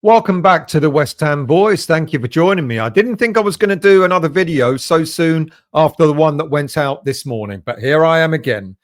Welcome back to the West Ham Boys. Thank you for joining me. I didn't think I was going to do another video so soon after the one that went out this morning, but here I am again.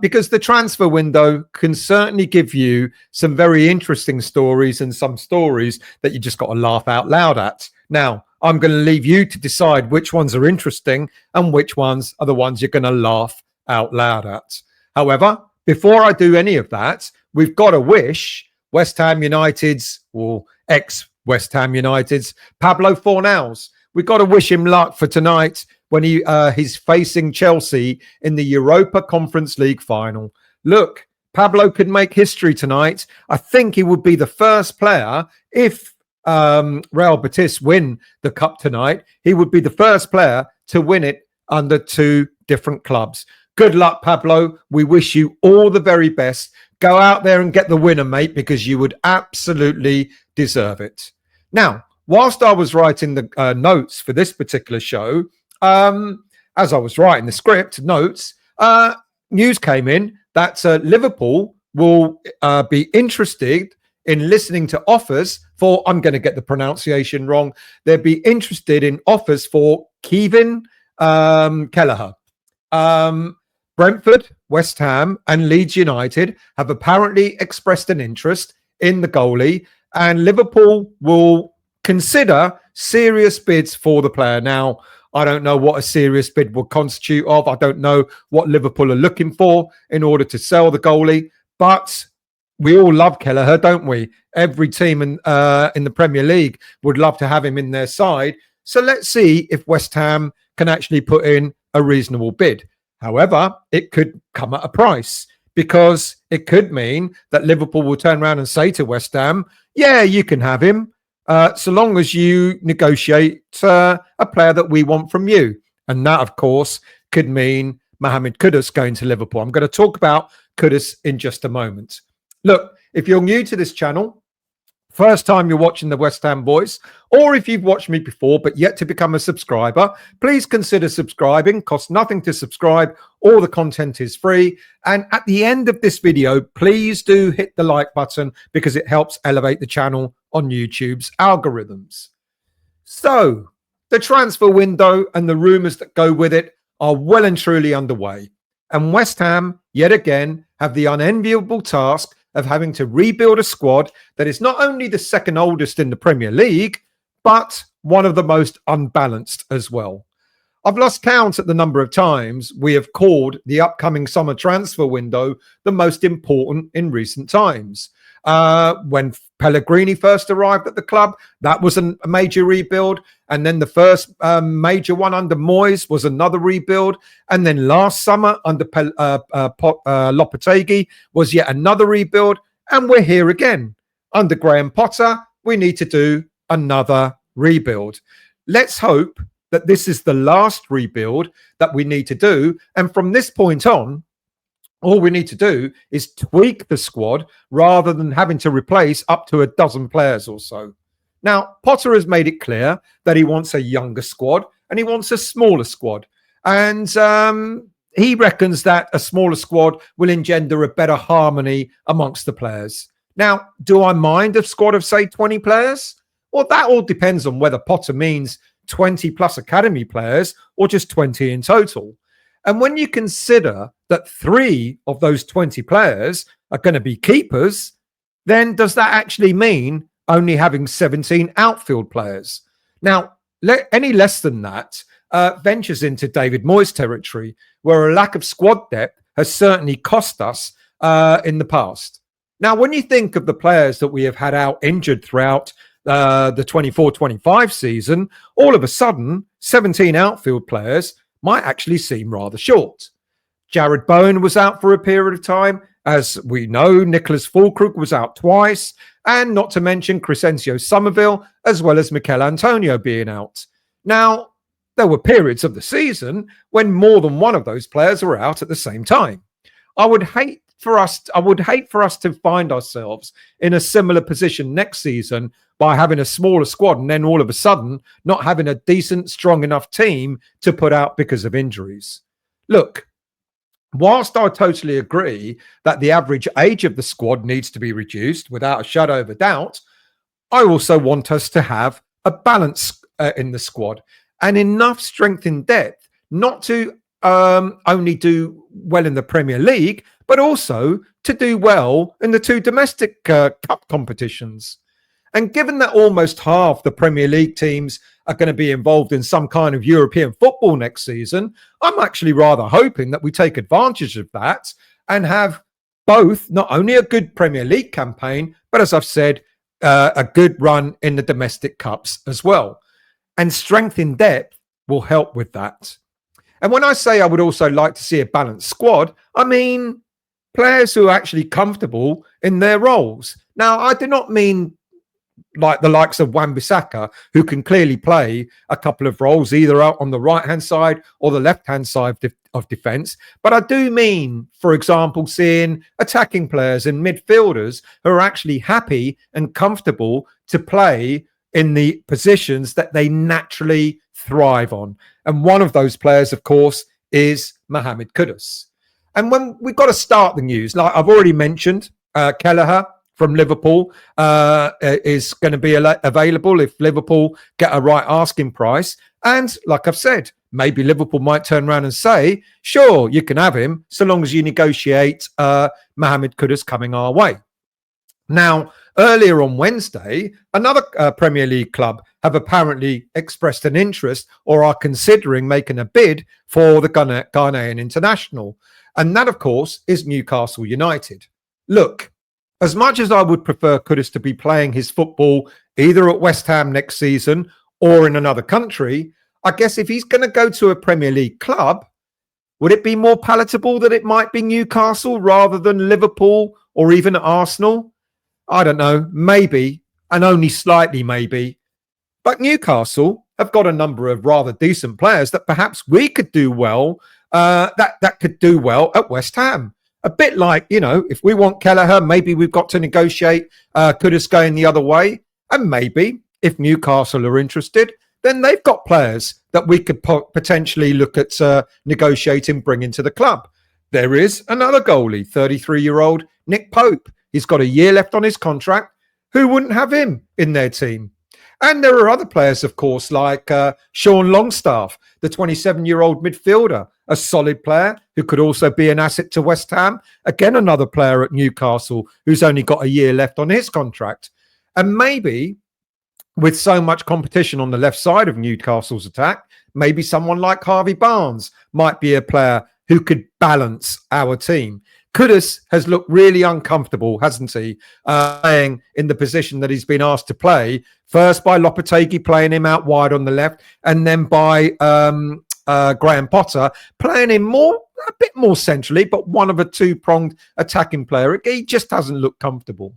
Because the transfer window can certainly give you some very interesting stories and some stories that you just got to laugh out loud at. Now, I'm going to leave you to decide which ones are interesting and which ones are the ones you're going to laugh out loud at. However, before I do any of that, we've got to wish West Ham United's, or ex-West Ham United's, Pablo Fornals. We've got to wish him luck for tonight when he's facing Chelsea in the Europa Conference League final. Look, Pablo could make history tonight. I think he would be the first player, if Real Betis win the cup tonight, he would be the first player to win it under two different clubs. Good luck, Pablo. We wish you all the very best. Go out there and get the winner, mate, because you would absolutely deserve it. Now, whilst I was writing the notes for this particular show, as I was writing the script notes, news came in that Liverpool will be interested in listening to offers for, I'm going to get the pronunciation wrong, they'd be interested in offers for Caoimhin Kelleher. Brentford, West Ham and Leeds United have apparently expressed an interest in the goalie, and Liverpool will consider serious bids for the player. Now, I don't know what a serious bid will constitute of. I don't know what Liverpool are looking for in order to sell the goalie, but we all love Kelleher, don't we? Every team in the Premier League would love to have him in their side. So let's see if West Ham can actually put in a reasonable bid. However, it could come at a price, because it could mean that Liverpool will turn around and say to West Ham, yeah, you can have him, so long as you negotiate a player that we want from you. And that, of course, could mean Mohammed Kudus going to Liverpool. I'm going to talk about Kudus in just a moment. Look, if you're new to this channel, first time you're watching the West Ham Boys, or if you've watched me before but yet to become a subscriber, please consider subscribing. Costs nothing to subscribe. All the content is free. And at the end of this video, please do hit the like button, because it helps elevate the channel on YouTube's algorithms. So the transfer window and the rumours that go with it are well and truly underway. And West Ham, yet again, have the unenviable task of having to rebuild a squad that is not only the second oldest in the Premier League, but one of the most unbalanced as well. I've lost count at the number of times we have called the upcoming summer transfer window the most important in recent times. When Pellegrini first arrived at the club, that was a major rebuild. And then the first major one under Moyes was another rebuild. And then last summer under Lopetegui was yet another rebuild. And we're here again. Under Graham Potter, we need to do another rebuild. Let's hope that this is the last rebuild that we need to do. And from this point on, all we need to do is tweak the squad rather than having to replace up to a dozen players or so. Now, Potter has made it clear that he wants a younger squad and he wants a smaller squad. And he reckons that a smaller squad will engender a better harmony amongst the players. Now, do I mind a squad of, say, 20 players? Well, that all depends on whether Potter means 20 plus academy players or just 20 in total. And when you consider that 3 of those 20 players are going to be keepers, then does that actually mean only having 17 outfield players? Now, any less than that ventures into David Moyes territory, where a lack of squad depth has certainly cost us in the past. Now, when you think of the players that we have had out injured throughout the 24-25 season, all of a sudden, 17 outfield players might actually seem rather short. Jared Bowen was out for a period of time. As we know, Nicholas Fulkrug was out twice, and not to mention Crescencio Somerville, as well as Mikel Antonio being out. Now, there were periods of the season when more than one of those players were out at the same time. I would hate for us to find ourselves in a similar position next season by having a smaller squad and then all of a sudden not having a decent, strong enough team to put out because of injuries. Look, whilst I totally agree that the average age of the squad needs to be reduced without a shadow of a doubt, I also want us to have a balance in the squad and enough strength in depth not to only do well in the Premier League, but also to do well in the two domestic cup competitions. And given that almost half the Premier League teams are going to be involved in some kind of European football next season, I'm actually rather hoping that we take advantage of that and have both not only a good Premier League campaign, but as I've said, a good run in the domestic cups as well. And strength in depth will help with that. And when I say I would also like to see a balanced squad, I mean players who are actually comfortable in their roles. Now, I do not mean like the likes of Wan-Bissaka, who can clearly play a couple of roles, either out on the right-hand side or the left-hand side of defence. But I do mean, for example, seeing attacking players and midfielders who are actually happy and comfortable to play in the positions that they naturally thrive on. And one of those players, of course, is Mohammed Kudus. And when we've got to start the news, like I've already mentioned, Kelleher from Liverpool is going to be available if Liverpool get a right asking price. And like I've said, maybe Liverpool might turn around and say, sure, you can have him so long as you negotiate Mohammed Kudus coming our way. Now, earlier on Wednesday, another Premier League club have apparently expressed an interest or are considering making a bid for the Ghanaian international. And that, of course, is Newcastle United. Look, as much as I would prefer Kudus to be playing his football either at West Ham next season or in another country, I guess if he's going to go to a Premier League club, would it be more palatable that it might be Newcastle rather than Liverpool or even Arsenal? I don't know, maybe, and only slightly maybe. But Newcastle have got a number of rather decent players that perhaps we could do well, that could do well at West Ham. A bit like, you know, if we want Kelleher, maybe we've got to negotiate Kudus going the other way. And maybe if Newcastle are interested, then they've got players that we could potentially look at negotiating, bringing to the club. There is another goalie, 33-year-old Nick Pope. He's got a year left on his contract. Who wouldn't have him in their team? And there are other players, of course, like Sean Longstaff, the 27-year-old midfielder, a solid player who could also be an asset to West Ham. Again, another player at Newcastle who's only got a year left on his contract. And maybe with so much competition on the left side of Newcastle's attack, maybe someone like Harvey Barnes might be a player who could balance our team. Kudus has looked really uncomfortable, hasn't he, playing in the position that he's been asked to play, first by Lopetegui playing him out wide on the left, and then by Graham Potter playing him a bit more centrally, but one of a two-pronged attacking player. He just hasn't looked comfortable.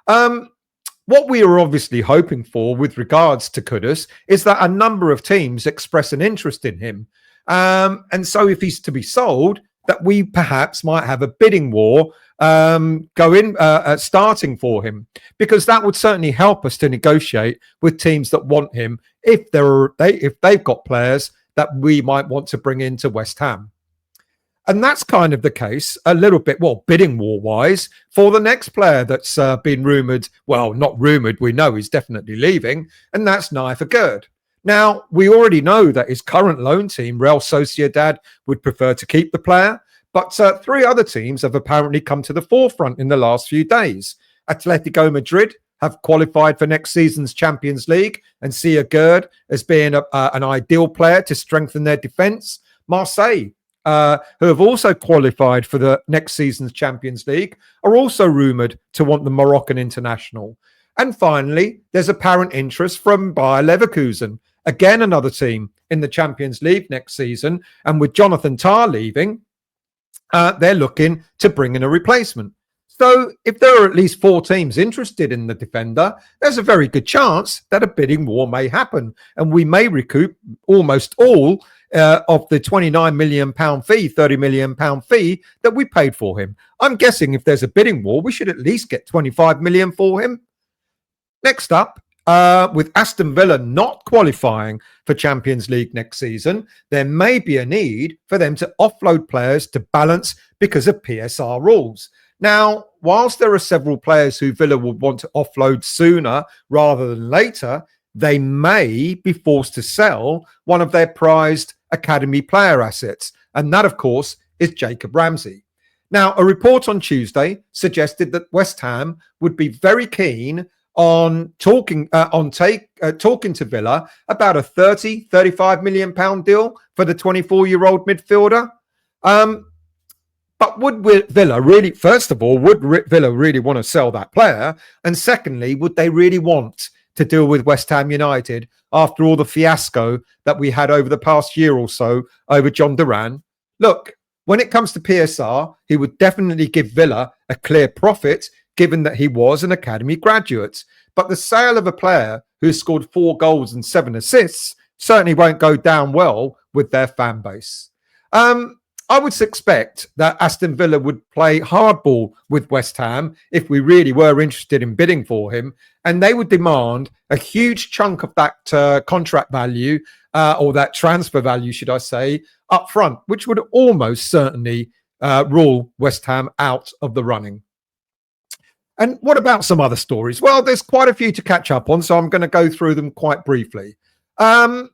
What we are obviously hoping for with regards to Kudus is that a number of teams express an interest in him. And so if he's to be sold, that we perhaps might have a bidding war starting for him, because that would certainly help us to negotiate with teams that want him if they've got players that we might want to bring into West Ham. And that's kind of the case a little bit, well, bidding war-wise, for the next player that's been rumoured. Well, not rumoured, we know he's definitely leaving, and that's Nayef Aguerd. Now, we already know that his current loan team, Real Sociedad, would prefer to keep the player, but three other teams have apparently come to the forefront in the last few days. Atletico Madrid have qualified for next season's Champions League and see Aguerd as being an ideal player to strengthen their defence. Marseille, who have also qualified for the next season's Champions League, are also rumoured to want the Moroccan international. And finally, there's apparent interest from Bayer Leverkusen, again another team in the Champions League next season. And with Jonathan Tah leaving, they're looking to bring in a replacement. So if there are at least four teams interested in the defender, there's a very good chance that a bidding war may happen, and we may recoup almost all of the £29 million fee, £30 million fee that we paid for him. I'm guessing if there's a bidding war, we should at least get 25 million for him. Next up, with Aston Villa not qualifying for Champions League next season, there may be a need for them to offload players to balance because of PSR rules. Now, whilst there are several players who Villa would want to offload sooner rather than later, they may be forced to sell one of their prized academy player assets. And that, of course, is Jacob Ramsey. Now, a report on Tuesday suggested that West Ham would be very keen on talking to Villa about a 35 million pound deal for the 24-year-old midfielder. But would Villa really, first of all, would Villa really want to sell that player? And secondly, would they really want to deal with West Ham United after all the fiasco that we had over the past year or so over John Duran? Look, when it comes to PSR, he would definitely give Villa a clear profit, given that he was an academy graduate. But the sale of a player who scored 4 goals and 7 assists certainly won't go down well with their fan base. I would expect that Aston Villa would play hardball with West Ham if we really were interested in bidding for him, and they would demand a huge chunk of that contract value, or that transfer value, should I say, up front, which would almost certainly rule West Ham out of the running. And what about some other stories? Well, there's quite a few to catch up on, so I'm going to go through them quite briefly. Maxwel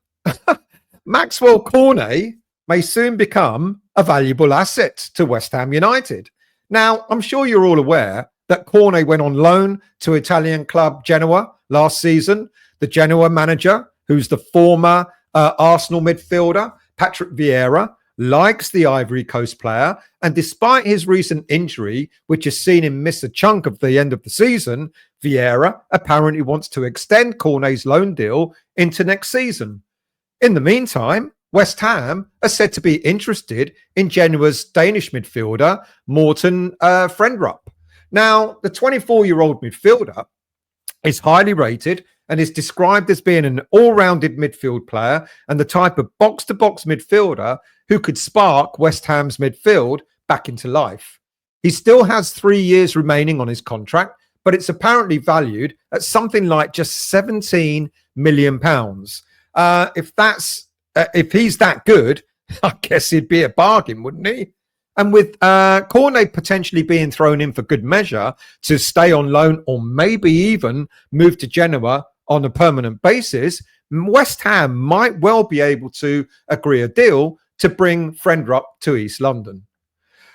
Cornet may soon become a valuable asset to West Ham United. Now, I'm sure you're all aware that Cornet went on loan to Italian club Genoa last season. The Genoa manager, who's the former Arsenal midfielder, Patrick Vieira, likes the Ivory Coast player. And despite his recent injury, which has seen him miss a chunk of the end of the season, Vieira apparently wants to extend Cornet's loan deal into next season. In the meantime, West Ham are said to be interested in Genoa's Danish midfielder, Morten Frendrup. Now, the 24-year-old midfielder is highly rated and is described as being an all-rounded midfield player and the type of box-to-box midfielder who could spark West Ham's midfield back into life. He still has 3 years remaining on his contract, but it's apparently valued at something like just £17 million. If he's that good, I guess he'd be a bargain, wouldn't he? And with Cornet potentially being thrown in for good measure to stay on loan or maybe even move to Genoa on a permanent basis, West Ham might well be able to agree a deal to bring Frendrup to East London.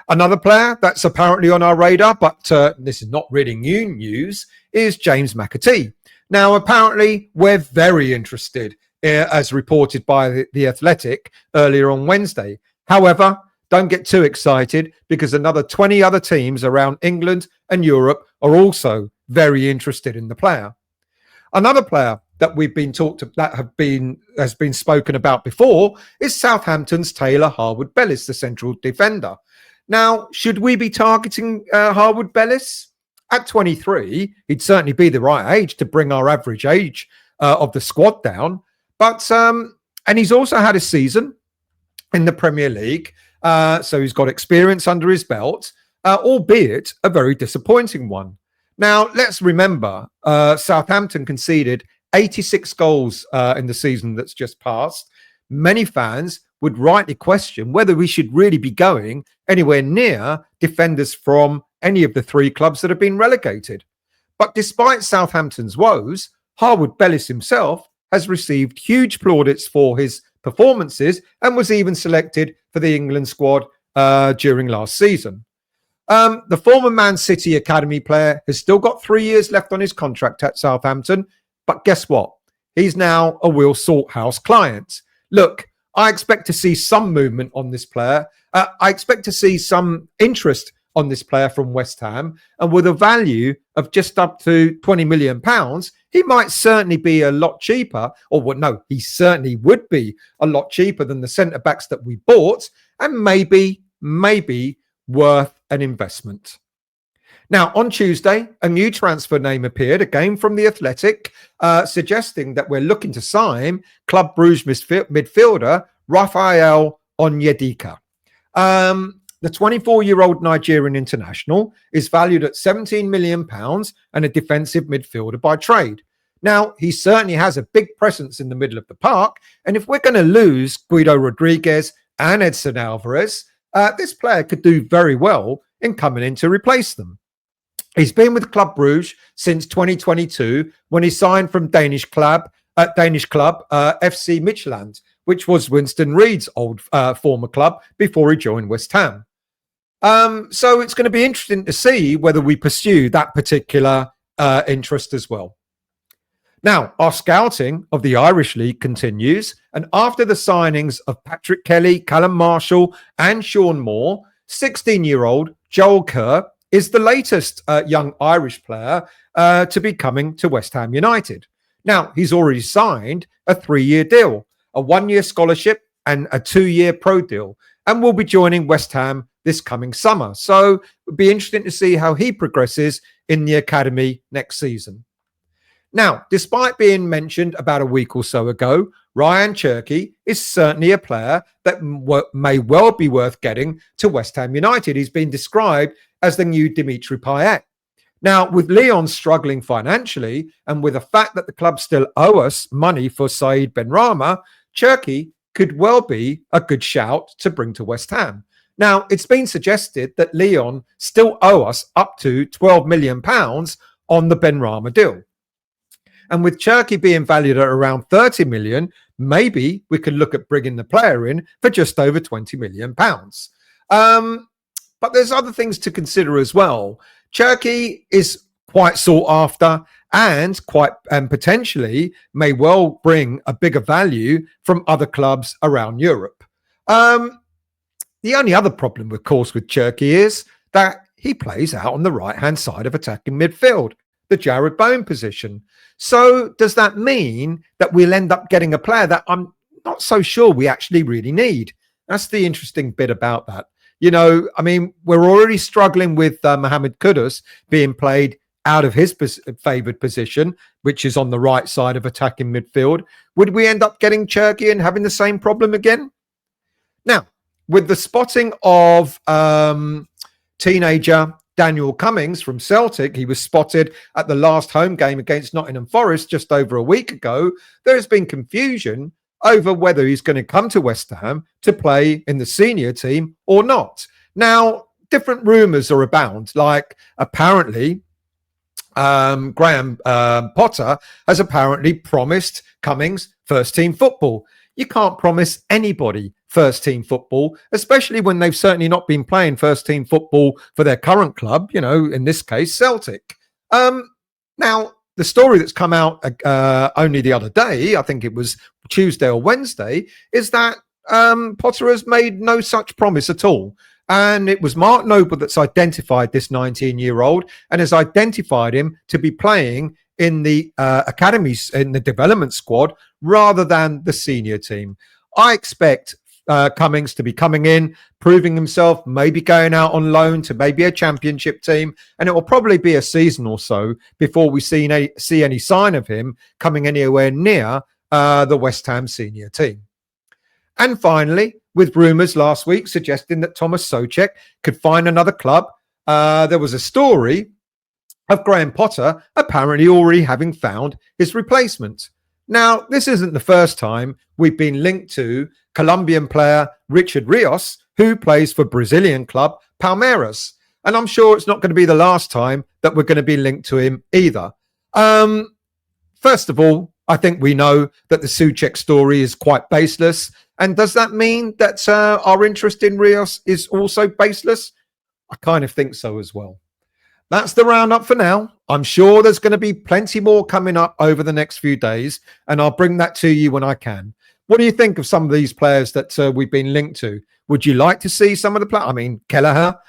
Another player that's apparently on our radar, but this is not really new news, is James McAtee. Now, apparently, we're very interested, as reported by The Athletic earlier on Wednesday. However, don't get too excited because another 20 other teams around England and Europe are also very interested in the player. Another player that has been spoken about before is Southampton's Taylor Harwood-Bellis, the central defender. Now, should we be targeting Harwood-Bellis? At 23, he'd certainly be the right age to bring our average age of the squad down. But and he's also had a season in the Premier League, so he's got experience under his belt, albeit a very disappointing one. Now, let's remember, Southampton conceded 86 goals in the season that's just passed. Many fans would rightly question whether we should really be going anywhere near defenders from any of the 3 clubs that have been relegated. But despite Southampton's woes, Harwood-Bellis himself has received huge plaudits for his performances and was even selected for the England squad during last season. The former Man City academy player has still got 3 years left on his contract at Southampton, but guess what? He's now a Will Salthouse client. Look, I expect to see some movement on this player. I expect to see some interest on this player from West Ham, and with a value of just up to £20 million, he might certainly be a lot cheaper, he certainly would be a lot cheaper than the centre-backs that we bought, and maybe worth an investment. Now, on Tuesday, a new transfer name appeared, again from The Athletic, suggesting that we're looking to sign Club Brugge midfielder Raphael Onyedika. The 24-year-old Nigerian international is valued at £17 million and a defensive midfielder by trade. Now, he certainly has a big presence in the middle of the park, and if we're going to lose Guido Rodriguez and Edson Alvarez, this player could do very well in coming in to replace them. He's been with Club Brugge since 2022 when he signed from Danish club FC Midtjylland, which was Winston Reid's old former club before he joined West Ham. So it's going to be interesting to see whether we pursue that particular interest as well. Now, our scouting of the Irish League continues, and after the signings of Patrick Kelly, Callum Marshall and Sean Moore, 16-year-old Joel Kerr is the latest young Irish player to be coming to West Ham United. Now, he's already signed a 3-year deal, a 1-year scholarship and a 2-year pro deal, and will be joining West Ham this coming summer. So it would be interesting to see how he progresses in the academy next season. Now, despite being mentioned about a week or so ago, Ryan Cherki is certainly a player that may well be worth getting to West Ham United. He's been described as the new Dimitri Payet. Now, with Lyon struggling financially and with the fact that the club still owe us money for Said Benrahma, Cherki could well be a good shout to bring to West Ham. Now, it's been suggested that Lyon still owe us up to £12 million on the Benrahma deal. And with Cherki being valued at around 30 million, maybe we could look at bringing the player in for just over 20 million pounds. But there's other things to consider as well. Cherki is quite sought after and potentially may well bring a bigger value from other clubs around Europe. The only other problem, of course, with Cherki is that he plays out on the right-hand side of attacking midfield, the Jared Bowen position. So does that mean that we'll end up getting a player that I'm not so sure we actually really need? That's the interesting bit about that. You know, I mean, we're already struggling with Mohammed Kudus being played out of his favoured position, which is on the right side of attacking midfield. Would we end up getting Cherki and having the same problem again? Now, with the spotting of teenager Daniel Cummings from Celtic, he was spotted at the last home game against Nottingham Forest just over a week ago. There has been confusion over whether he's going to come to West Ham to play in the senior team or not. Now, different rumours are abound. Like, apparently, Graham Potter has apparently promised Cummings first-team football. You can't promise anybody first-team football, especially when they've certainly not been playing first-team football for their current club, you know, in this case, Celtic. Now, the story that's come out only the other day, I think it was Tuesday or Wednesday, is that Potter has made no such promise at all. And it was Mark Noble that's identified this 19-year-old and has identified him to be playing in the academies, in the development squad, rather than the senior team. I expect Cummings to be coming in, proving himself, maybe going out on loan to maybe a championship team, and it will probably be a season or so before we see any sign of him coming anywhere near the West Ham senior team. And finally, with rumours last week suggesting that Thomas Souček could find another club, there was a story of Graham Potter apparently already having found his replacement. Now, this isn't the first time we've been linked to Colombian player Richard Rios, who plays for Brazilian club Palmeiras. And I'm sure it's not going to be the last time that we're going to be linked to him either. First of all, I think we know that the Souček story is quite baseless. And does that mean that our interest in Rios is also baseless? I kind of think so as well. That's the roundup for now. I'm sure there's going to be plenty more coming up over the next few days, and I'll bring that to you when I can. What do you think of some of these players that we've been linked to? Would you like to see some of the players? I mean, Kelleher,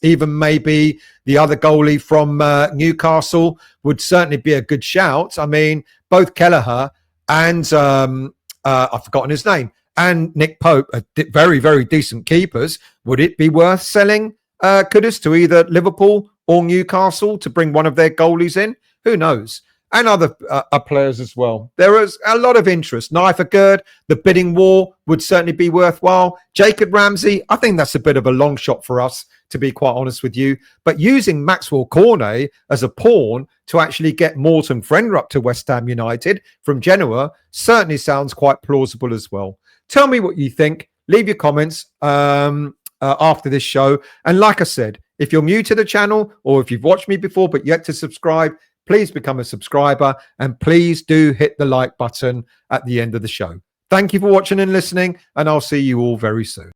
even maybe the other goalie from Newcastle would certainly be a good shout. I mean, both Kelleher and I've forgotten his name, and Nick Pope are very, very decent keepers. Would it be worth selling Kudus to either Liverpool or Newcastle to bring one of their goalies in? Who knows? And other players as well. There is a lot of interest. Nayef Aguerd, the bidding war would certainly be worthwhile. Jacob Ramsey, I think that's a bit of a long shot for us, to be quite honest with you. But using Maxwel Cornet as a pawn to actually get Morten Frendrup to West Ham United from Genoa certainly sounds quite plausible as well. Tell me what you think. Leave your comments after this show. And like I said, If you're new to the channel, or if you've watched me before but yet to subscribe, please become a subscriber, and please do hit the like button at the end of the show. Thank you for watching and listening, and I'll see you all very soon.